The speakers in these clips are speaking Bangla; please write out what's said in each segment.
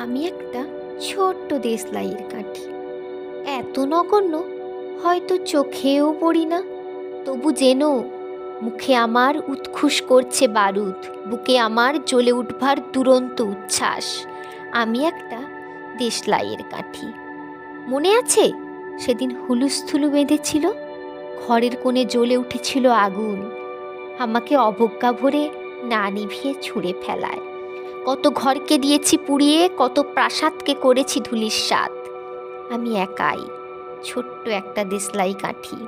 আমি একটা ছোট্ট দেশলাইয়ের কাঠি, এত নগণ্য হয়তো চোখেও পড়ি না। তবু যেন মুখে আমার উৎখুস করছে বারুদ, বুকে আমার জ্বলে উঠবার দুরন্ত উচ্ছ্বাস। আমি একটা দেশলাইয়ের কাঠি। মনে আছে সেদিন হুলুস্থুলু বেঁধেছিল, ঘরের কোণে জ্বলে উঠেছিল আগুন, আমাকে অবজ্ঞা ভরে না নিভিয়ে ছুঁড়ে ফেলায়। কত ঘরকে দিয়েছি পুড়িয়ে, কত প্রাসাদকে করেছি ধূলিসাৎ। আমি একাই ছোট্ট একটা দেশলাই কাঠি।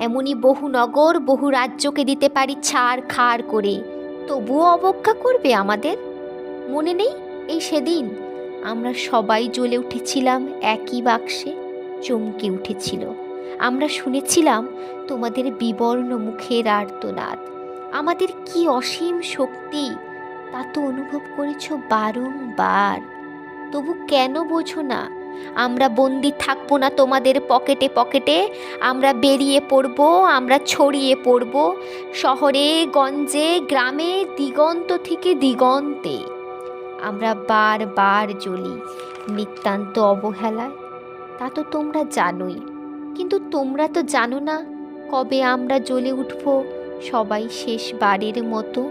এমনই বহু নগর, বহু রাজ্যকে দিতে পারি ছাড় খাড় করে, তবুও অবজ্ঞা করবে আমাদের। মনে নেই এই সেদিন আমরা সবাই জ্বলে উঠেছিলাম একই বাক্সে, চমকে উঠেছিল। আমরা শুনেছিলাম তোমাদের বিবর্ণ মুখের আর্তনাদ। আমাদের কি অসীম শক্তি তা তো অনুভব করেছো বারংবার। তবু কেন বোঝো না? আমরা বন্দি থাকবো না তোমাদের পকেটে পকেটে। আমরা বেরিয়ে পড়বো, আমরা ছড়িয়ে পড়বো শহরে গঞ্জে গ্রামে, দিগন্ত থেকে দিগন্তে। আমরা বারবার জ্বলি নিতান্ত অবহেলায়, তা তো তোমরা জানোই। কিন্তু তোমরা তো জানো না কবে আমরা জ্বলে উঠবো সবাই শেষবারের মতো।